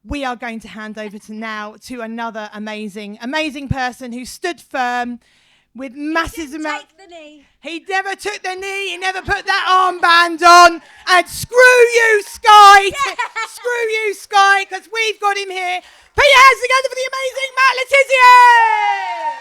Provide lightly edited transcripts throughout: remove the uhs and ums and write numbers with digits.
we are going to hand over to another amazing person who stood firm with massive amount. He never took the knee. He never put that armband on. And screw you, Sky. Yeah. Screw you, Sky, because we've got him here. Put your hands together for the amazing Matt Le Tissier.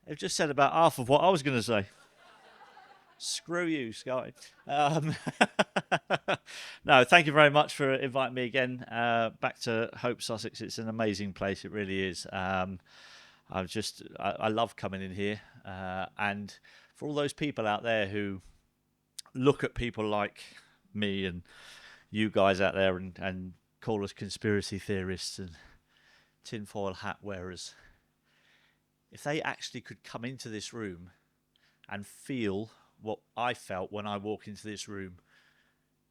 They've just said about half of what I was going to say. Screw you, Sky. No, thank you very much for inviting me again back to Hope, Sussex. It's an amazing place. It really is. I love coming in here. And for all those people out there who look at people like me and you guys out there and call us conspiracy theorists and tinfoil hat wearers, if they actually could come into this room and feel what I felt when I walk into this room,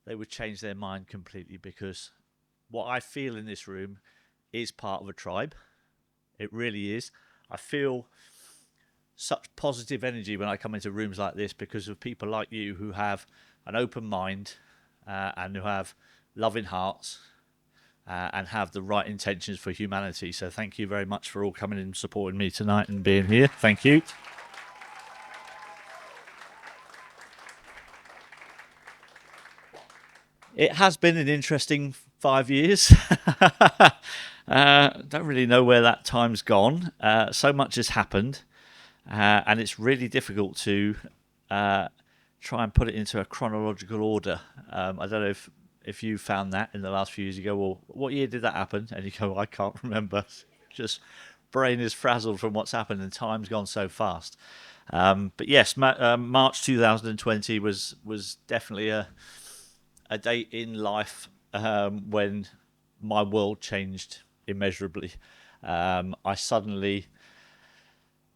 they would change their mind completely, because what I feel in this room is part of a tribe. It really is. I feel such positive energy when I come into rooms like this because of people like you who have an open mind and who have loving hearts and have the right intentions for humanity. So thank you very much for all coming and supporting me tonight and being here. Thank you. It has been an interesting 5 years. Don't really know where that time's gone. So much has happened, and it's really difficult to try and put it into a chronological order. I don't know if you found that in the last few years. You go, well, what year did that happen? And you go, I can't remember. Just brain is frazzled from what's happened, and time's gone so fast. But yes, March 2020 was definitely a date in life when my world changed immeasurably. I suddenly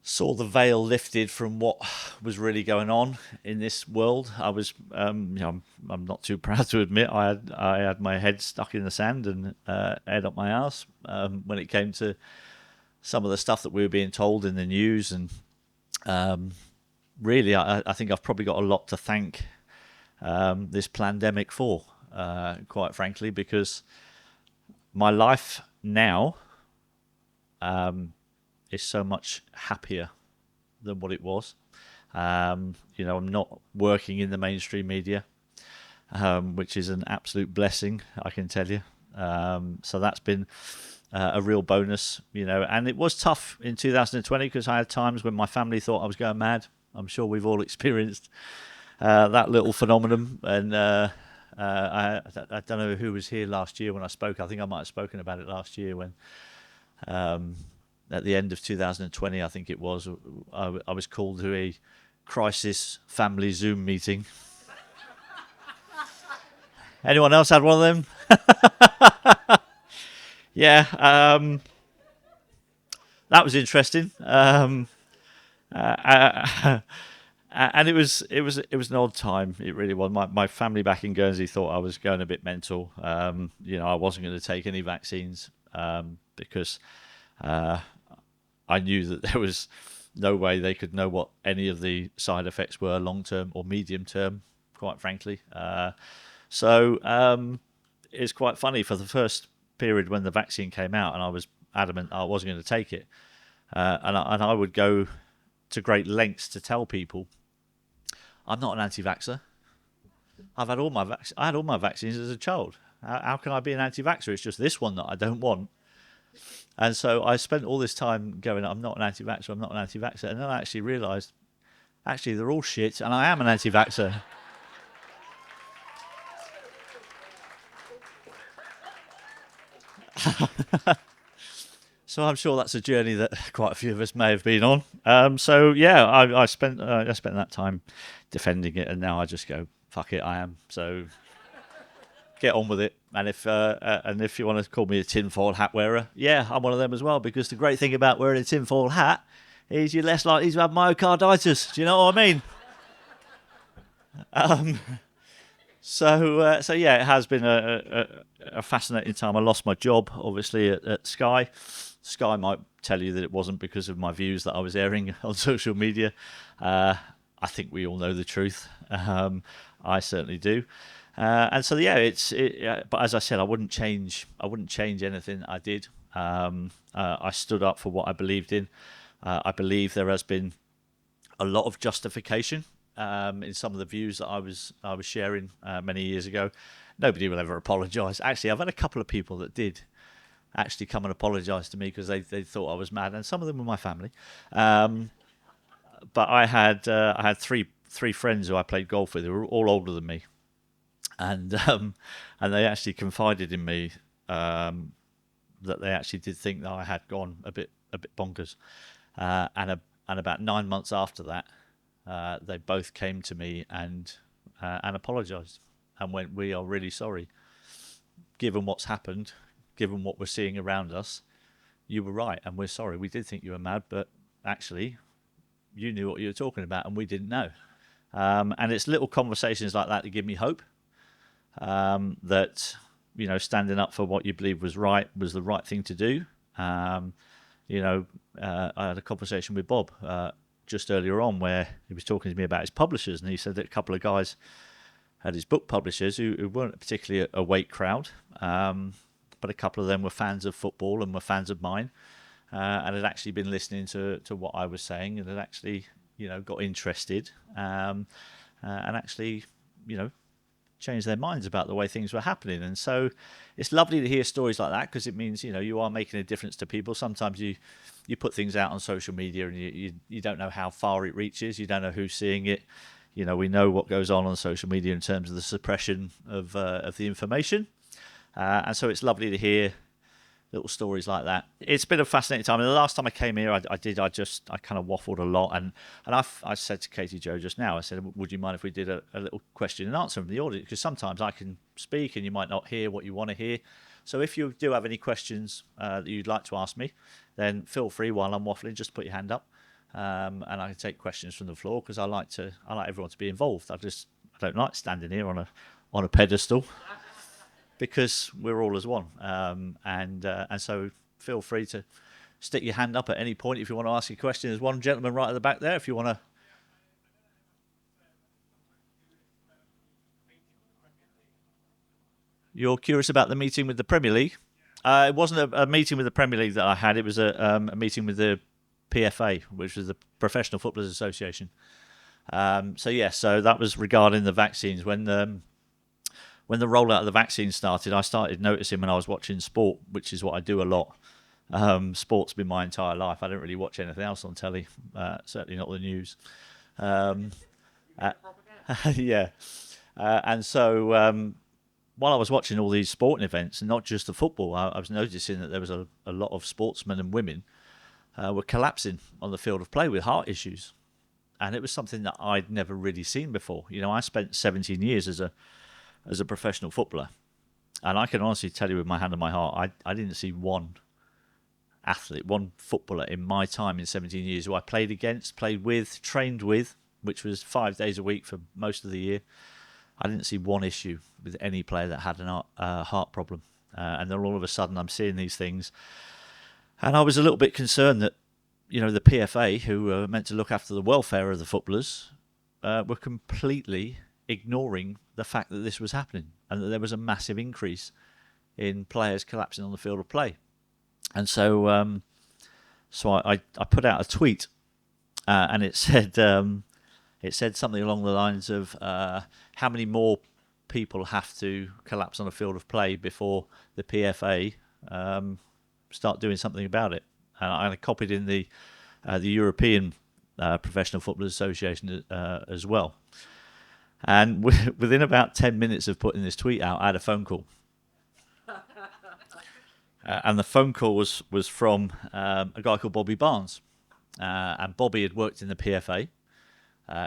saw the veil lifted from what was really going on in this world. I was, I'm not too proud to admit, I had my head stuck in the sand and head up my arse when it came to some of the stuff that we were being told in the news. And really, I think I've probably got a lot to thank this pandemic for, quite frankly, because my life now is so much happier than what it was. I'm not working in the mainstream media, which is an absolute blessing, I can tell you. So that's been a real bonus, and it was tough in 2020 because I had times when my family thought I was going mad. I'm sure we've all experienced that little phenomenon. And I don't know who was here last year when I spoke. I think I might have spoken about it last year when at the end of 2020, I think it was, I was called to a crisis family Zoom meeting. Anyone else had one of them? Yeah, that was interesting. And it was an odd time. It really was. My family back in Guernsey thought I was going a bit mental. I wasn't going to take any vaccines because I knew that there was no way they could know what any of the side effects were long term or medium term, quite frankly. So it's quite funny. For the first period when the vaccine came out, and I was adamant I wasn't going to take it, and I would go to great lengths to tell people I'm not an anti-vaxxer. I had all my vaccines as a child. How can I be an anti-vaxxer? It's just this one that I don't want. And so I spent all this time going, I'm not an anti-vaxxer, I'm not an anti-vaxxer. And then I actually realised, actually, they're all shit, and I am an anti-vaxxer. So I'm sure that's a journey that quite a few of us may have been on. So yeah, I spent that time defending it, and now I just go, fuck it, I am. So get on with it. And if you want to call me a tinfoil hat wearer, yeah, I'm one of them as well. Because the great thing about wearing a tinfoil hat is you're less likely to have myocarditis. Do you know what I mean? So yeah, it has been a fascinating time. I lost my job, obviously, at Sky. Sky might tell you that it wasn't because of my views that I was airing on social media. I think we all know the truth. I certainly do. And so but as I said, I wouldn't change anything I did. I stood up for what I believed in. I believe there has been a lot of justification in some of the views that I was sharing many years ago. Nobody will ever apologise. Actually, I've had a couple of people that did actually come and apologise to me because they thought I was mad, and some of them were my family. But I had three friends who I played golf with who were all older than me, and they actually confided in me that they actually did think that I had gone a bit bonkers, and about 9 months after that, they both came to me and apologised and went, "We are really sorry. Given what's happened, given what we're seeing around us, you were right, and we're sorry. We did think you were mad, but actually, you knew what you were talking about, and we didn't know." And it's little conversations like that give me hope. That standing up for what you believe was the right thing to do. I had a conversation with Bob just earlier on where he was talking to me about his publishers, and he said that a couple of guys had his book publishers who weren't particularly a weight crowd, but a couple of them were fans of football and were fans of mine, and had actually been listening to what I was saying, and had actually got interested, and actually change their minds about the way things were happening. And so it's lovely to hear stories like that, because it means you are making a difference to people. Sometimes you put things out on social media and you don't know how far it reaches, you don't know who's seeing it. We know what goes on social media in terms of the suppression of the information, and so it's lovely to hear little stories like that. It's been a fascinating time. And the last time I came here, I kind of waffled a lot. And I said to Katie Jo just now, I said, would you mind if we did a little question and answer from the audience? Because sometimes I can speak and you might not hear what you want to hear. So if you do have any questions that you'd like to ask me, then feel free while I'm waffling, just put your hand up. And I can take questions from the floor, because I like everyone to be involved. I don't like standing here on a pedestal, because we're all as one, and so feel free to stick your hand up at any point if you want to ask a question. There's one gentleman right at the back there if you want to. You're curious about the meeting with the Premier League? It wasn't a meeting with the Premier League that I had. It was a meeting with the PFA, which was the Professional Footballers Association. So that was regarding the vaccines. When the rollout of the vaccine started, I started noticing when I was watching sport, which is what I do a lot. Sport's been my entire life. I don't really watch anything else on telly, certainly not the news. Yeah. And so while I was watching all these sporting events, and not just the football, I was noticing that there was a lot of sportsmen and women were collapsing on the field of play with heart issues. And it was something that I'd never really seen before. I spent 17 years as a professional footballer, and I can honestly tell you with my hand on my heart, I didn't see one athlete, one footballer in my time in 17 years who I played against, played with, trained with, which was 5 days a week for most of the year. I didn't see one issue with any player that had a heart problem. And then all of a sudden I'm seeing these things, and I was a little bit concerned that the PFA, who were meant to look after the welfare of the footballers, were completely ignoring the fact that this was happening, and that there was a massive increase in players collapsing on the field of play. And so I put out a tweet, and it said something along the lines of how many more people have to collapse on a field of play before the PFA start doing something about it. And I copied in the European Professional Footballers Association as well. And within about 10 minutes of putting this tweet out, I had a phone call. And the phone call was from a guy called Bobby Barnes. And Bobby had worked in the PFA.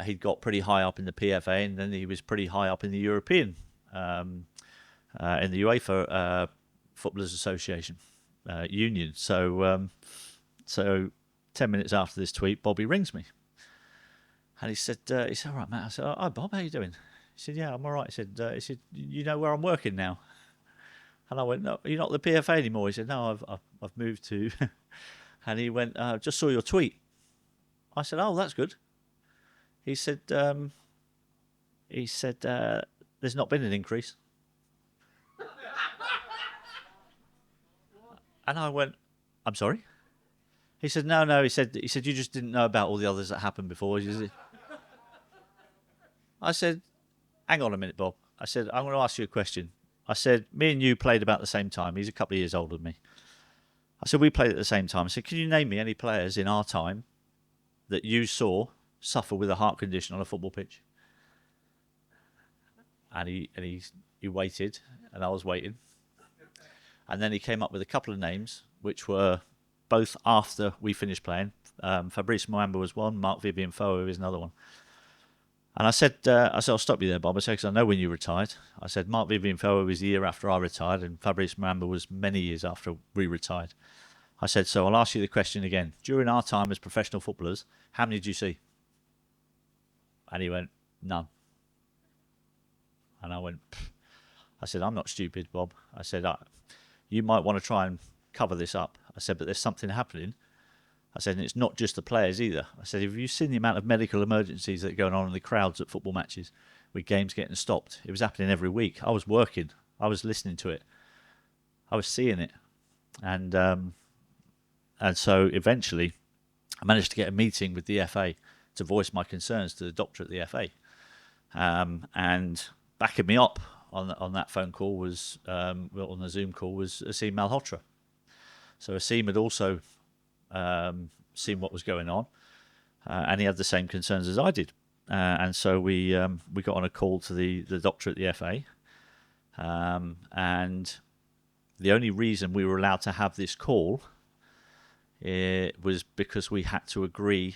He'd got pretty high up in the PFA, and then he was pretty high up in the European, in the UEFA Footballers Association union. So 10 minutes after this tweet, Bobby rings me. And he said, all right, Matt. I said, oh, hi, Bob, how you doing? He said, yeah, I'm all right. He said, you know where I'm working now? And I went, no, you're not the PFA anymore. He said, no, I've moved to. And he went, just saw your tweet. I said, oh, that's good. He said, there's not been an increase. And I went, I'm sorry? He said, no. He said, you just didn't know about all the others that happened before. I said, hang on a minute, Bob. I said, I'm going to ask you a question. I said, me and you played about the same time. He's a couple of years older than me. I said, we played at the same time. I said, can you name me any players in our time that you saw suffer with a heart condition on a football pitch? And he waited, and I was waiting. And then he came up with a couple of names, which were both after we finished playing. Fabrice Muamba was one, Mark Vivian Foa is another one. And I said, I'll stop you there, Bob. I said, because I know when you retired. I said, Mark Vivian Foa was the year after I retired, and Fabrice Muamba was many years after we retired. I said, so I'll ask you the question again. During our time as professional footballers, how many did you see? And he went, none. And I went, pfft. I said, I'm not stupid, Bob. I said, you might want to try and cover this up. I said, but there's something happening. I said, and it's not just the players either. I said, have you seen the amount of medical emergencies that are going on in the crowds at football matches with games getting stopped? It was happening every week. I was working. I was listening to it. I was seeing it. And so eventually I managed to get a meeting with the FA to voice my concerns to the doctor at the FA. And backing me up on that phone call was, on the Zoom call, was Asim Malhotra. So Asim had also seen what was going on, and he had the same concerns as I did. And so we got on a call to the doctor at the FA, and the only reason we were allowed to have this call was because we had to agree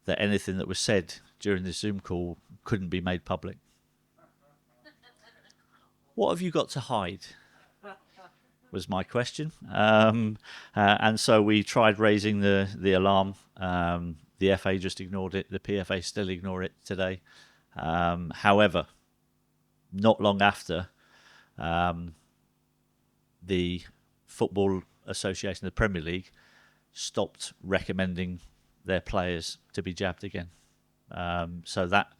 that anything that was said during the Zoom call couldn't be made public. What have you got to hide? Was my question. And so we tried raising the alarm. The FA just ignored it. The PFA still ignore it today. However, not long after, the Football Association, the Premier League, stopped recommending their players to be jabbed again. So that...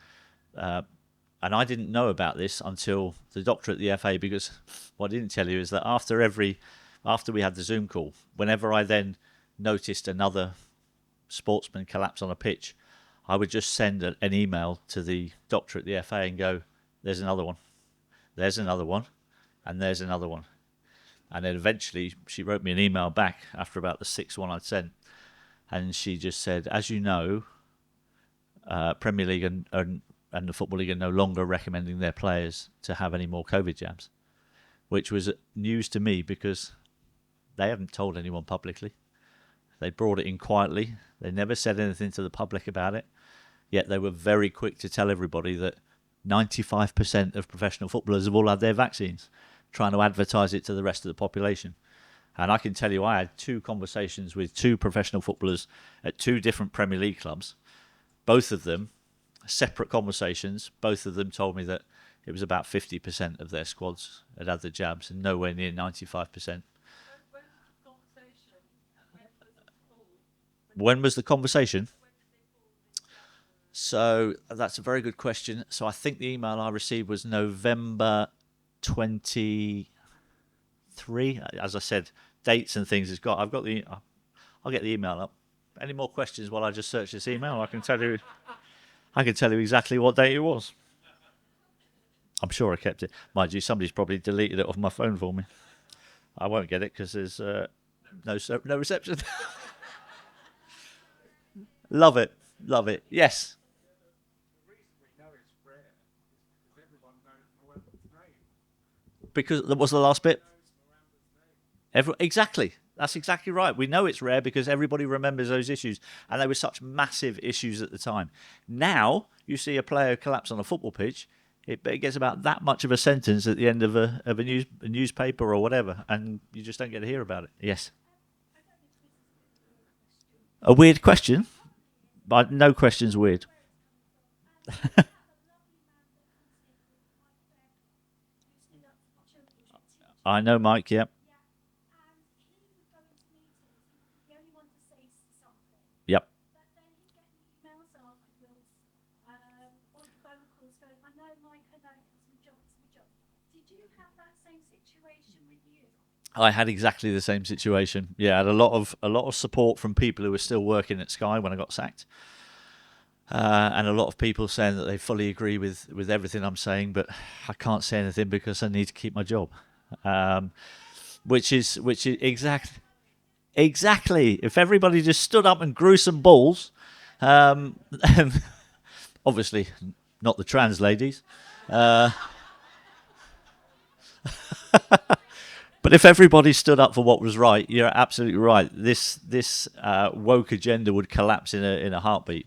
and I didn't know about this until the doctor at the FA, because what I didn't tell you is that after we had the Zoom call, whenever I then noticed another sportsman collapse on a pitch, I would just send an email to the doctor at the FA and go, there's another one, there's another one, and there's another one. And then eventually she wrote me an email back after about the sixth one I'd sent, and she just said, as you know, Premier League and the Football League are no longer recommending their players to have any more COVID jabs, which was news to me because they haven't told anyone publicly. They brought it in quietly. They never said anything to the public about it, yet they were very quick to tell everybody that 95% of professional footballers have all had their vaccines, trying to advertise it to the rest of the population. And I can tell you, I had 2 conversations with 2 professional footballers at 2 different Premier League clubs. Both of them, separate conversations, both of them told me that it was about 50% of their squads had had the jabs and nowhere near 95%. When was the conversation? So that's a very good question. So I think the email I received was November 23. As I said, dates and things I'll get the email up. Any more questions while I just search this email? I can tell you exactly what date it was. I'm sure I kept it. Mind you, somebody's probably deleted it off my phone for me. I won't get it because there's no reception. Love it. Yes. Because that was the last bit. Exactly. That's exactly right. We know it's rare because everybody remembers those issues, and they were such massive issues at the time. Now you see a player collapse on a football pitch, it gets about that much of a sentence at the end of a newspaper or whatever, and you just don't get to hear about it. Yes. A weird question, but no question's weird. I know Mike, yep. Yep. I had exactly the same situation. Yeah, I had a lot of support from people who were still working at Sky when I got sacked, and a lot of people saying that they fully agree with everything I'm saying, but I can't say anything because I need to keep my job. Which is exactly. If everybody just stood up and grew some balls, and obviously not the trans ladies. But if everybody stood up for what was right, you're absolutely right. This woke agenda would collapse in a heartbeat.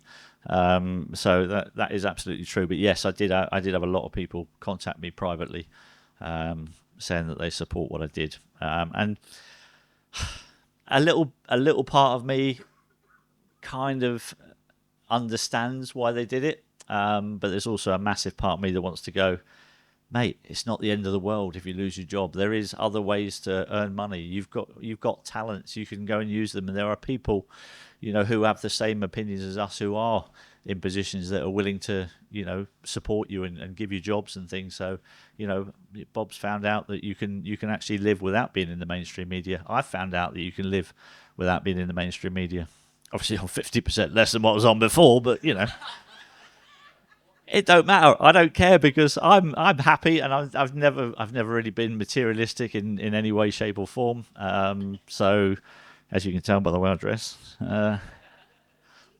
So that is absolutely true. But yes, I did have a lot of people contact me privately, saying that they support what I did, and a little part of me kind of understands why they did it. But there's also a massive part of me that wants to go, mate, it's not the end of the world if you lose your job. There is other ways to earn money. You've got talents. You can go and use them. And there are people, who have the same opinions as us, who are in positions that are willing to, support you and give you jobs and things. So, Bob's found out that you can actually live without being in the mainstream media. I found out that you can live without being in the mainstream media. Obviously on 50% less than what I was on before, but it don't matter. I don't care because I'm happy, and I've never really been materialistic in any way, shape, or form. So, as you can tell by the way I dress,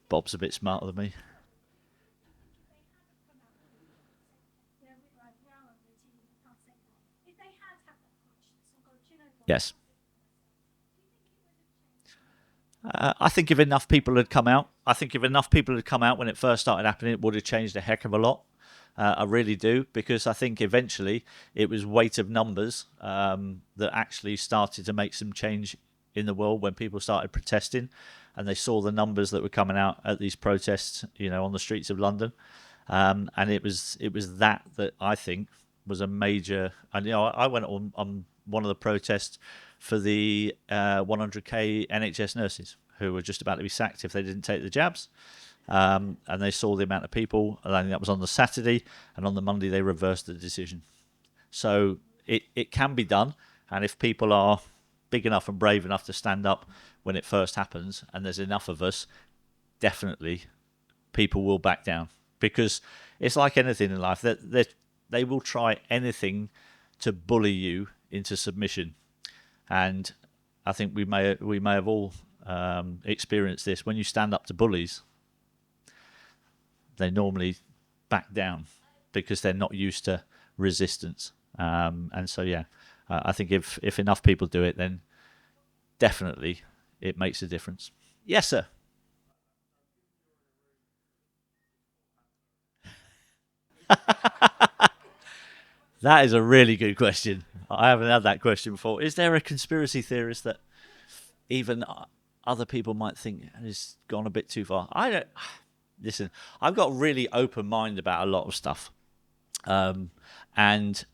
Bob's a bit smarter than me. Yes. I think if enough people had come out, when it first started happening, it would have changed a heck of a lot. I really do, because I think eventually it was weight of numbers that actually started to make some change in the world when people started protesting, and they saw the numbers that were coming out at these protests, on the streets of London, and it was that I think was a major. And I went on one of the protests for the 100k NHS nurses who were just about to be sacked if they didn't take the jabs. And they saw the amount of people, and I think that was on the Saturday, and on the Monday they reversed the decision. So it can be done, and if people are big enough and brave enough to stand up when it first happens, and there's enough of us, definitely people will back down, because it's like anything in life, that they will try anything to bully you into submission. And I think we may have all experienced this. When you stand up to bullies, they normally back down because they're not used to resistance. And so, yeah, I think if enough people do it, then definitely it makes a difference. Yes, sir. That is a really good question. I haven't had that question before. Is there a conspiracy theorist that even other people might think has gone a bit too far? I don't. Listen, I've got a really open mind about a lot of stuff, and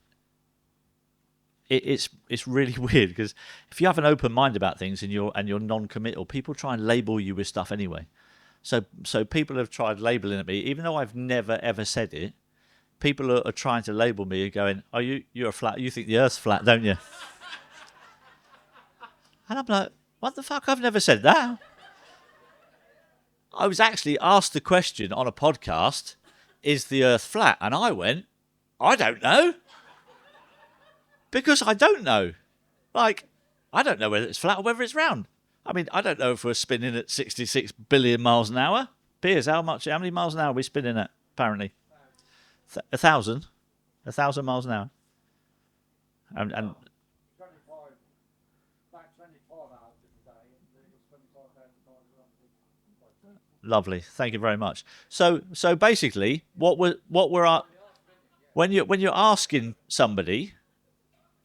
it's really weird, because if you have an open mind about things and you're non-committal, people try and label you with stuff anyway. So people have tried labeling at me, even though I've never ever said it. People are trying to label me and going, "Oh, you're a flat. You think the Earth's flat, don't you?" And I'm like, "What the fuck? I've never said that." I was actually asked the question on a podcast, "Is the Earth flat?" And I went, "I don't know," because I don't know. Like, I don't know whether it's flat or whether it's round. I mean, I don't know if we're spinning at 66 billion miles an hour. Piers, how many miles an hour are we spinning at? Apparently, 1,000 miles an hour. And lovely, thank you very much. So basically, what we're when you're asking somebody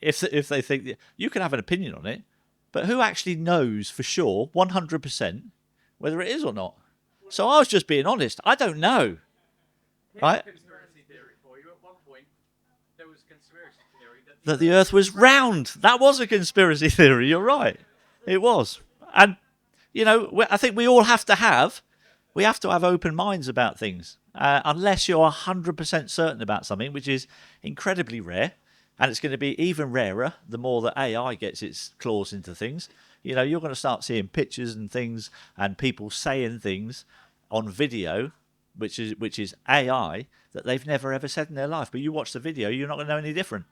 if they think that you can have an opinion on it, but who actually knows for sure 100% whether it is or not? So I was just being honest. I don't know. Right? that the Earth was round. That was a conspiracy theory. You're right. It was. And, I think we all have to have open minds about things. Unless you're 100% certain about something, which is incredibly rare. And it's going to be even rarer the more that AI gets its claws into things. You're going to start seeing pictures and things and people saying things on video, which is AI, that they've never ever said in their life. But you watch the video, you're not going to know any different.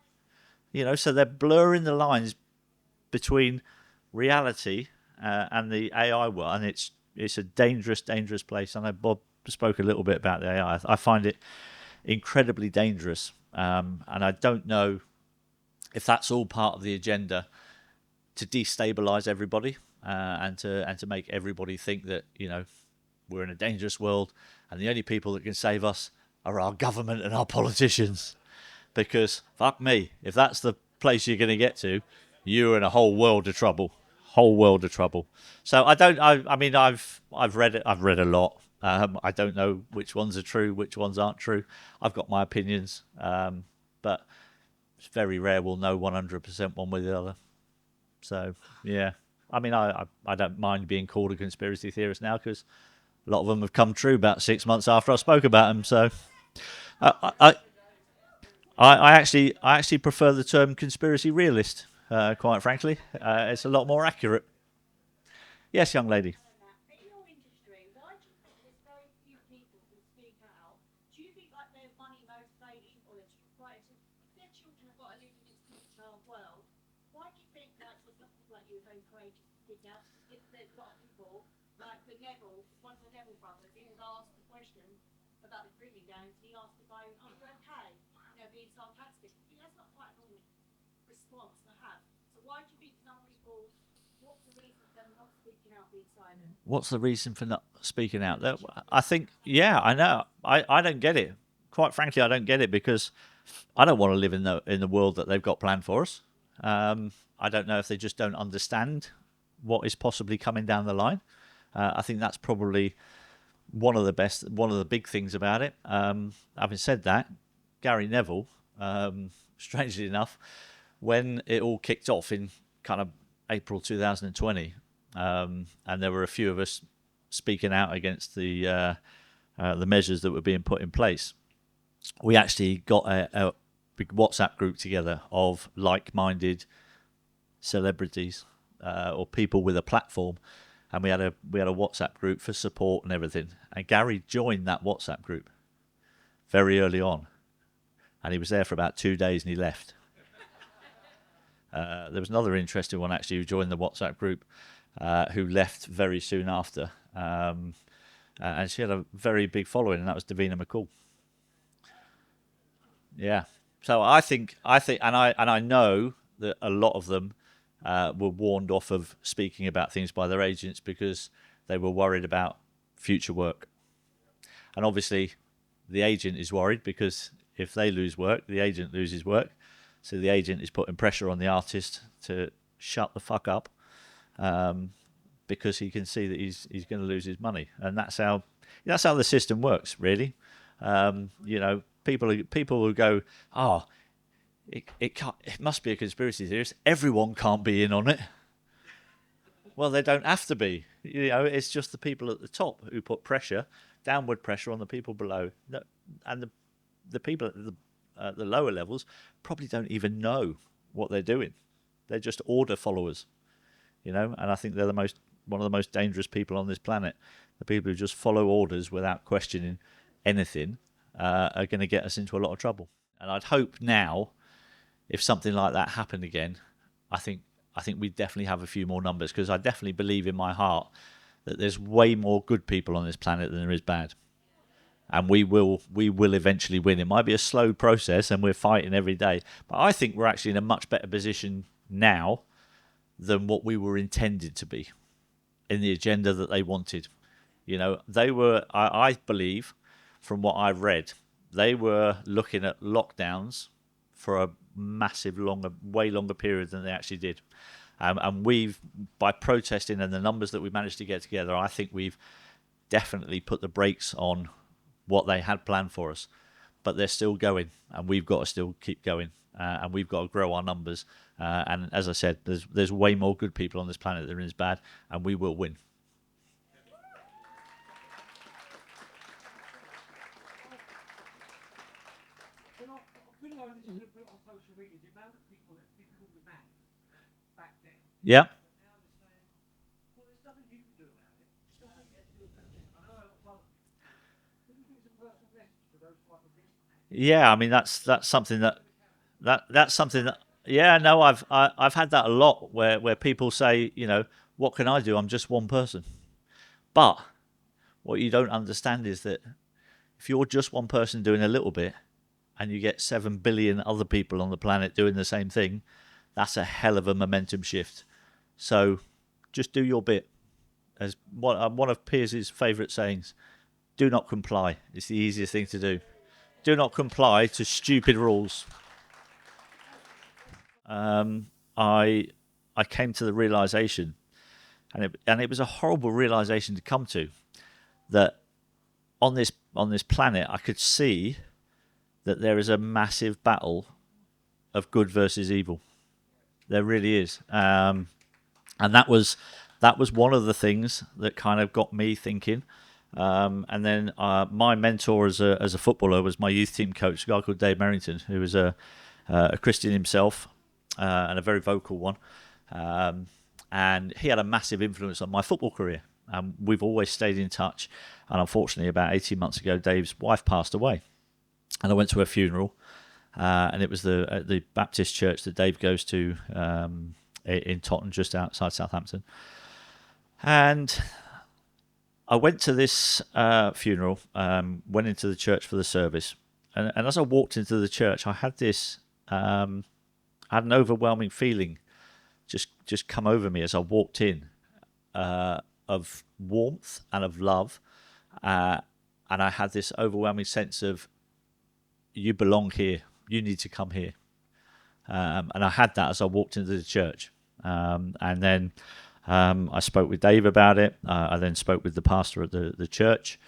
So they're blurring the lines between reality and the AI world, and it's a dangerous, dangerous place. I know Bob spoke a little bit about the AI. I find it incredibly dangerous, and I don't know if that's all part of the agenda to destabilize everybody and to make everybody think that we're in a dangerous world and the only people that can save us are our government and our politicians. Because fuck me, if that's the place you're going to get to, you're in a whole world of trouble. So I've read a lot. I don't know which ones are true, which ones aren't true. I've got my opinions, but it's very rare we'll know 100% one way or the other. So yeah, I don't mind being called a conspiracy theorist now because a lot of them have come true about 6 months after I spoke about them. So I actually prefer the term conspiracy realist. Quite frankly, it's a lot more accurate. Yes, young lady. In your industry, why do you think there's very few people who speak out? Do you think like they're money motivated, or they're just right? If their children have got to live in this future world, why do you think like there's not people like you very courageous to speak out? If there's a lot of people like the Neville, one of the Neville brothers, he was asked the question about the drinking games, and he asked the guy, "Oh, you okay?" Being sarcastic. I think that's not quite a normal response to have. So why do you think some people? What's the reason for them not speaking out, being silent? What's the reason for not speaking out? I think, yeah, I know. I don't get it. Quite frankly, I don't get it because I don't want to live in the world that they've got planned for us. I don't know if they just don't understand what is possibly coming down the line. I think that's probably one of the big things about it. Having said that, Gary Neville, strangely enough, when it all kicked off in kind of April 2020, and there were a few of us speaking out against the measures that were being put in place, we actually got a big WhatsApp group together of like-minded celebrities or people with a platform, and we had a WhatsApp group for support and everything. And Gary joined that WhatsApp group very early on. And he was there for about 2 days and he left. There was another interesting one actually who joined the WhatsApp group who left very soon after. And she had a very big following, and that was Davina McCall. Yeah. So I think, and I know that a lot of them were warned off of speaking about things by their agents because they were worried about future work. And obviously the agent is worried because if they lose work, the agent loses work. So the agent is putting pressure on the artist to shut the fuck up because he can see that he's going to lose his money. And that's how the system works, really. People who go, oh, it must be a conspiracy theorist. Everyone can't be in on it. Well, they don't have to be. It's just the people at the top who put pressure, downward pressure on the people below. And the people at the lower levels probably don't even know what they're doing. They're just order followers, and I think they're one of the most dangerous people on this planet. The people who just follow orders without questioning anything are going to get us into a lot of trouble. And I'd hope now, if something like that happened again, I think we'd definitely have a few more numbers, because I definitely believe in my heart that there's way more good people on this planet than there is bad. And we will eventually win. It might be a slow process and we're fighting every day, but I think we're actually in a much better position now than what we were intended to be in the agenda that they wanted. They were, I believe, from what I've read, they were looking at lockdowns for a massive, way longer period than they actually did. And we've, by protesting and the numbers that we managed to get together, I think we've definitely put the brakes on what they had planned for us. But they're still going, and we've got to still keep going. and we've got to grow our numbers. And as I said, there's way more good people on this planet than there is bad, and we will win. Yeah. Yeah, I mean that's something that's something that yeah, no, I've had that a lot where people say, what can I do? I'm just one person. But what you don't understand is that if you're just one person doing a little bit and you get 7 billion other people on the planet doing the same thing, that's a hell of a momentum shift. So just do your bit. As one of Piers' favourite sayings, do not comply. It's the easiest thing to do. Do not comply to stupid rules. I came to the realization, and it was a horrible realization to come to, that on this planet I could see that there is a massive battle of good versus evil. There really is, and that was one of the things that kind of got me thinking. And then my mentor as a footballer was my youth team coach, a guy called Dave Merrington, who was a Christian himself, and a very vocal one. And he had a massive influence on my football career. We've always stayed in touch. And unfortunately, about 18 months ago, Dave's wife passed away. And I went to her funeral. And it was the Baptist church that Dave goes to in Totton, just outside Southampton. And I went to this funeral, went into the church for the service. And as I walked into the church, I had this... I had an overwhelming feeling just come over me as I walked in, of warmth and of love, and I had this overwhelming sense of, you belong here, you need to come here, and I had that as I walked into the church, and then I spoke with Dave about it. I then spoke with the pastor at the church,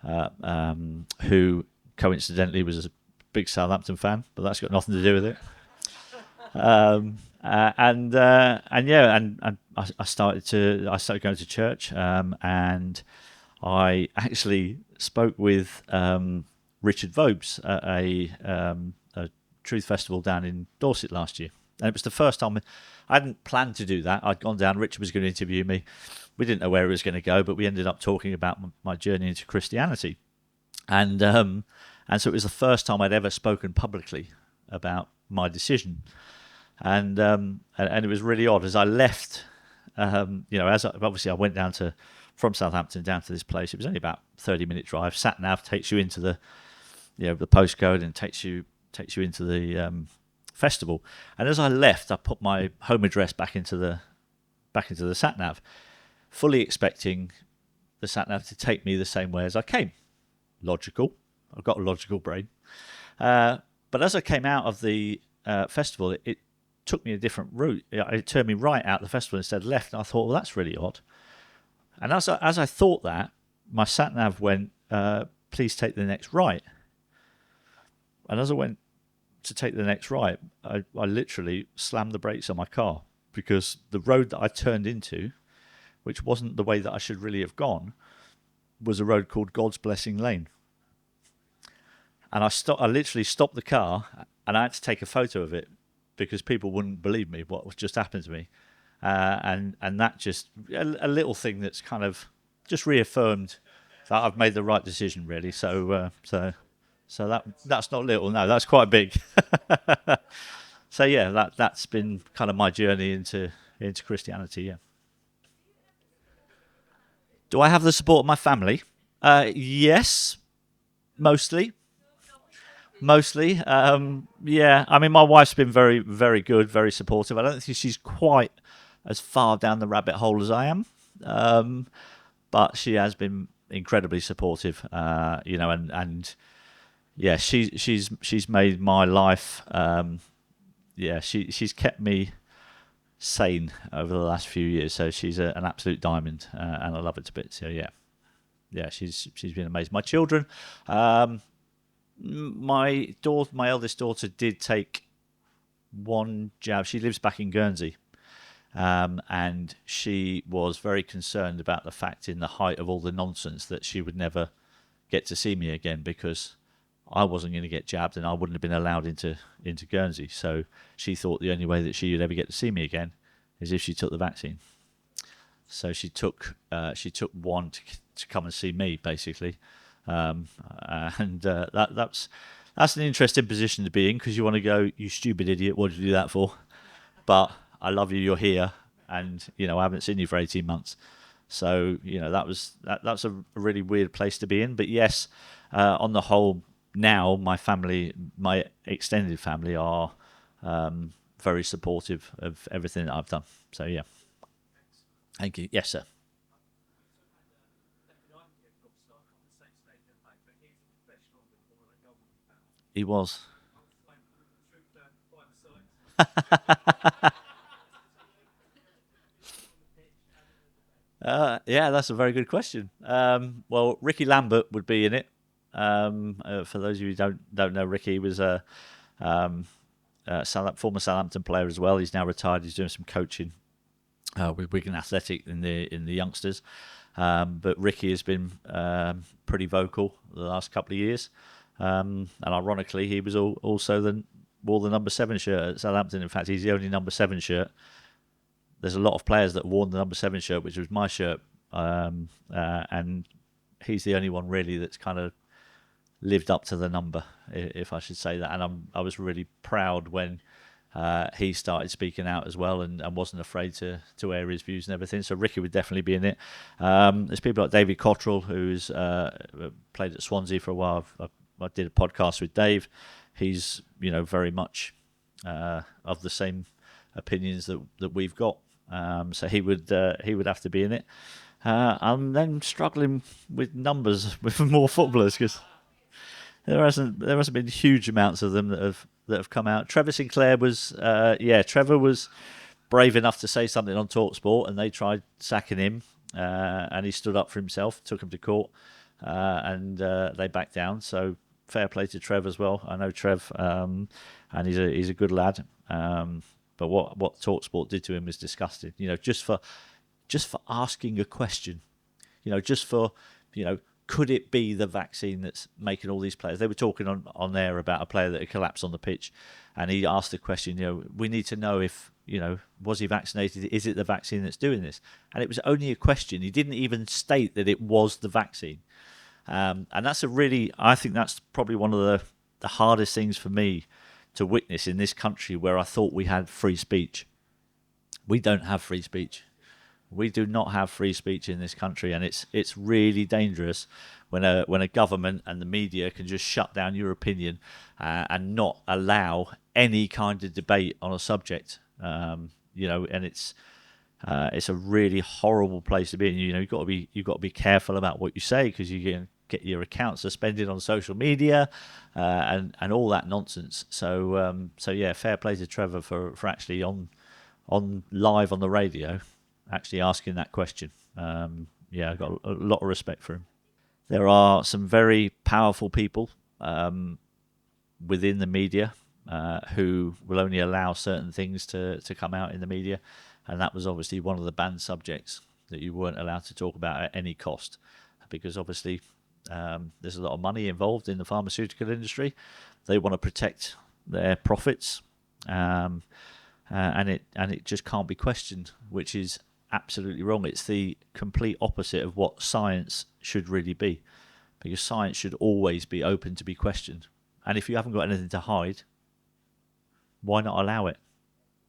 who coincidentally was a big Southampton fan, but that's got nothing to do with it. And I started going to church, and I actually spoke with Richard Vobes at a Truth Festival down in Dorset last year, and it was the first time. I hadn't planned to do that. I'd gone down. Richard was going to interview me. We didn't know where it was going to go, but we ended up talking about my journey into Christianity, and so it was the first time I'd ever spoken publicly about my decision. And it was really odd as I left. Obviously I went from Southampton down to this place. It was only about 30-minute drive. Sat nav takes you into the postcode and takes you into the festival. And as I left, I put my home address back into the sat nav, fully expecting the sat nav to take me the same way as I came. Logical. I've got a logical brain. But as I came out of the festival, it took me a different route. It turned me right out the festival instead of left, and I thought, well, that's really odd. And as I thought that, my sat nav went, please take the next right. And as I went to take the next right, I literally slammed the brakes on my car, because the road that I turned into, which wasn't the way that I should really have gone, was a road called God's Blessing Lane. And I literally stopped the car, and I had to take a photo of it, because people wouldn't believe me what was just happened to me, and that just a little thing that's kind of just reaffirmed that I've made the right decision, really. So that's not little, no, that's quite big. So yeah, that's been kind of my journey into Christianity. Yeah. Do I have the support of my family? Yes, mostly. Yeah. I mean, my wife's been very, very good, very supportive. I don't think she's quite as far down the rabbit hole as I am, but she has been incredibly supportive. And yeah, she's made my life. She's kept me sane over the last few years. So she's an absolute diamond, and I love it to bits. So yeah, she's been amazing. My children. My eldest daughter did take one jab. She lives back in Guernsey, and she was very concerned about the fact, in the height of all the nonsense, that she would never get to see me again because I wasn't going to get jabbed and I wouldn't have been allowed into Guernsey. So she thought the only way that she would ever get to see me again is if she took the vaccine. So she took one to come and see me, basically, and that's an interesting position to be in, because you want to go, you stupid idiot, what did you do that for? But I love you, you're here, and I haven't seen you for 18 months. So that's a really weird place to be in. But yes, on the whole, now my extended family are very supportive of everything that I've done. So yeah. Thank you. Yes, sir. He was. Yeah, that's a very good question. Well, Ricky Lambert would be in it. For those of you who don't know, Ricky was a former Southampton player as well. He's now retired. He's doing some coaching with Wigan Athletic in the youngsters. But Ricky has been pretty vocal the last couple of years. And ironically, he was also wore the number 7 shirt at Southampton. In fact, he's the only number 7 shirt. There's a lot of players that wore the number 7 shirt, which was my shirt. And he's the only one really that's kind of lived up to the number, if I should say that. And I was really proud when he started speaking out as well, and wasn't afraid to air his views and everything. So Ricky would definitely be in it. There's people like David Cottrell, who's played at Swansea for a while. I did a podcast with Dave. He's very much of the same opinions that we've got. So he would have to be in it. I'm then struggling with numbers with more footballers, because there hasn't been huge amounts of them that have come out. Trevor Sinclair was Trevor was brave enough to say something on TalkSport, and they tried sacking him, and he stood up for himself, took him to court, and they backed down. So fair play to Trev as well. I know Trev, and he's a good lad. But what TalkSport did to him is disgusting. Just for asking a question, just for could it be the vaccine that's making all these players? They were talking on there about a player that had collapsed on the pitch, and he asked the question, we need to know if, was he vaccinated? Is it the vaccine that's doing this? And it was only a question. He didn't even state that it was the vaccine. And I think that's probably one of the hardest things for me to witness in this country, where I thought we had free speech. We don't have free speech. We do not have free speech in this country, and it's really dangerous when a government and the media can just shut down your opinion and not allow any kind of debate on a subject. And it's a really horrible place to be. And you've got to be careful about what you say, because you can get your account suspended on social media and all that nonsense. So yeah, fair play to Trevor for actually on live on the radio actually asking that question. Yeah, I've got a lot of respect for him. There are some very powerful people within the media who will only allow certain things to come out in the media, and that was obviously one of the banned subjects that you weren't allowed to talk about at any cost, because obviously there's a lot of money involved in the pharmaceutical industry. They want to protect their profits, and it just can't be questioned, which is absolutely wrong. It's the complete opposite of what science should really be, because science should always be open to be questioned. And if you haven't got anything to hide, why not allow it?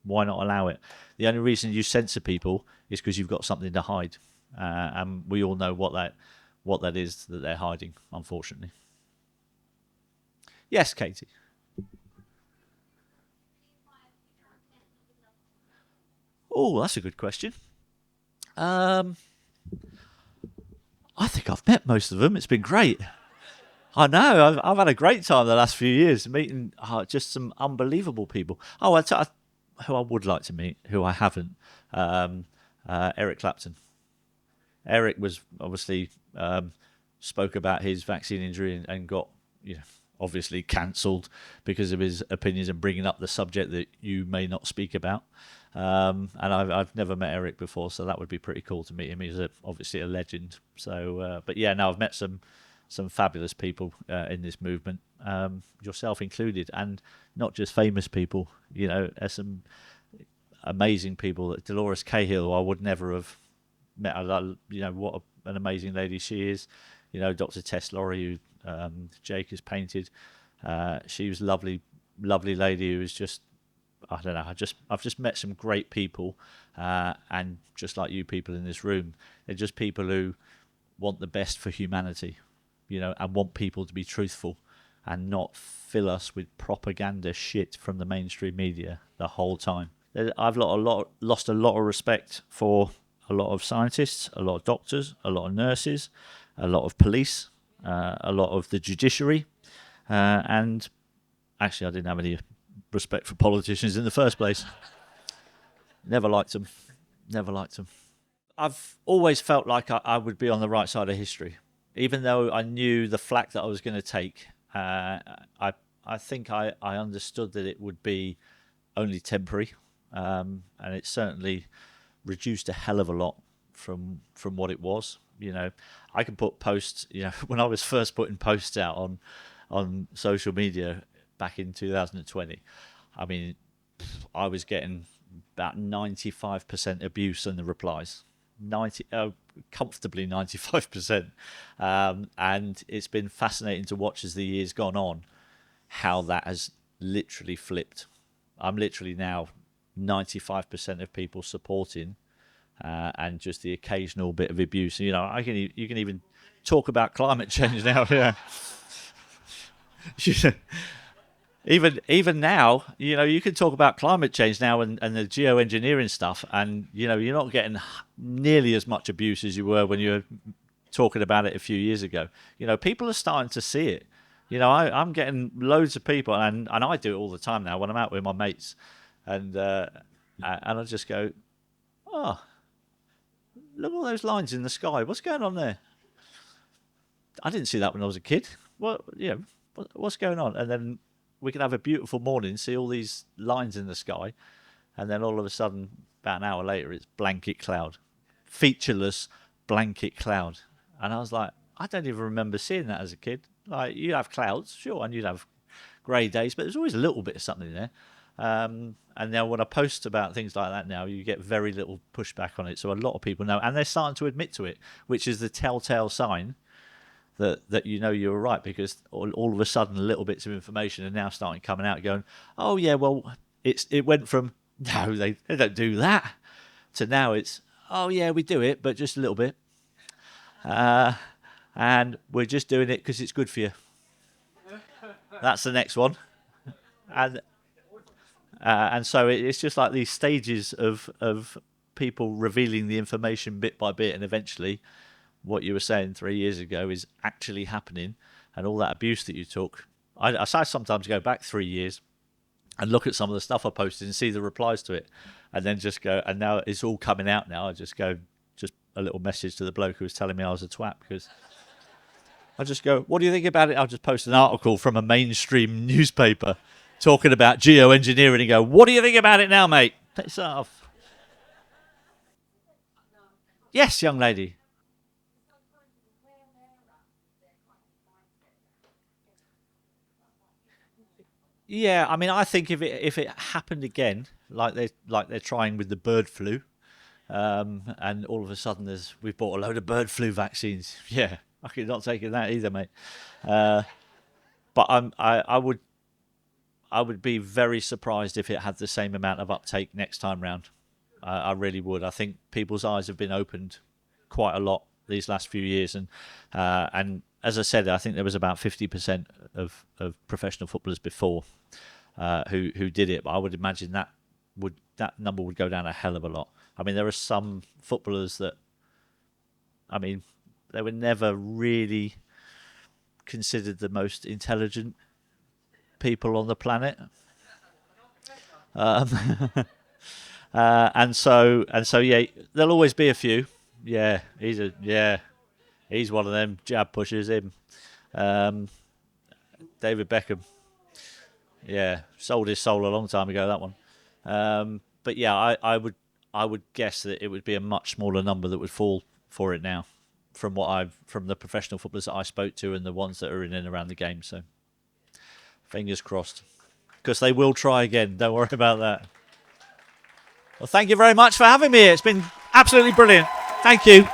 Why not allow it? The only reason you censor people is because you've got something to hide, and we all know what that is that they're hiding, unfortunately. Yes, Katie. Oh, that's a good question. I think I've met most of them. It's been great. I know. I've had a great time the last few years meeting just some unbelievable people. Oh, who I would like to meet, who I haven't. Eric Clapton. Eric was obviously spoke about his vaccine injury and got obviously cancelled because of his opinions and bringing up the subject that you may not speak about. And I've never met Eric before, so that would be pretty cool to meet him. He's obviously a legend. So, but yeah, no, I've met some fabulous people in this movement, yourself included, and not just famous people. You know, there's some amazing people. Dolores Cahill, I would never have met. You know, what an amazing lady she is. You know, Dr. Tess Laurie, who Jake has painted. She was lovely lady who was just, I don't know. I've just met some great people, and just like you people in this room, they're just people who want the best for humanity, you know, and want people to be truthful, and not fill us with propaganda shit from the mainstream media the whole time. I've lost a lot of respect for a lot of scientists, a lot of doctors, a lot of nurses, a lot of police, a lot of the judiciary, and actually I didn't have any respect for politicians in the first place. Never liked them. I've always felt like I would be on the right side of history, even though I knew the flack that I was going to take. I think I understood that it would be only temporary, and it certainly reduced a hell of a lot from what it was. You know, I can put posts. You know, when I was first putting posts out on social media back in 2020, I mean, I was getting about 95% abuse in the replies. Comfortably 95%, and it's been fascinating to watch as the years gone on how that has literally flipped. I'm literally now 95% of people supporting, and just the occasional bit of abuse. You know, you can even talk about climate change now. Yeah. Even now, you know, you can talk about climate change now and the geoengineering stuff, and you know, you're not getting nearly as much abuse as you were when you were talking about it a few years ago. You know, people are starting to see it. You know, I'm getting loads of people, and I do it all the time now when I'm out with my mates, and I just go, oh, look at all those lines in the sky. What's going on there? I didn't see that when I was a kid. What's going on? And then we can have a beautiful morning, see all these lines in the sky, and then all of a sudden, about an hour later, it's blanket cloud. Featureless blanket cloud. And I was like, I don't even remember seeing that as a kid. Like, you'd have clouds, sure, and you'd have grey days, but there's always a little bit of something there. And now when I post about things like that now, you get very little pushback on it. So a lot of people know, and they're starting to admit to it, which is the telltale sign that you know you were right, because all of a sudden little bits of information are now starting coming out going, oh yeah, well, it went from, no, they don't do that, to now it's, oh yeah, we do it, but just a little bit. And we're just doing it because it's good for you. That's the next one. And so it's just like these stages of people revealing the information bit by bit, and eventually what you were saying 3 years ago is actually happening, and all that abuse that you took. I sometimes go back 3 years and look at some of the stuff I posted and see the replies to it, and then just go, and now it's all coming out now. I just go, just a little message to the bloke who was telling me I was a twat, because I just go, what do you think about it? I'll just post an article from a mainstream newspaper talking about geoengineering and go, what do you think about it now, mate? Piss off. Yes, young lady. Yeah, I mean, I think if it happened again, like they're trying with the bird flu, and all of a sudden we've bought a load of bird flu vaccines. Yeah, I'm not taking that either, mate. But I would be very surprised if it had the same amount of uptake next time round. I really would. I think people's eyes have been opened quite a lot these last few years, and as I said, I think there was about 50% of professional footballers before who did it. But I would imagine that number would go down a hell of a lot. I mean, there are some footballers that, I mean, they were never really considered the most intelligent people on the planet. And so yeah, there'll always be a few. Yeah, he's one of them jab pushers, him. David Beckham. Yeah, sold his soul a long time ago, that one. But yeah, I would guess that it would be a much smaller number that would fall for it now, from the professional footballers that I spoke to and the ones that are in and around the game. So fingers crossed, because they will try again. Don't worry about that. Well, thank you very much for having me. It's been absolutely brilliant. Thank you.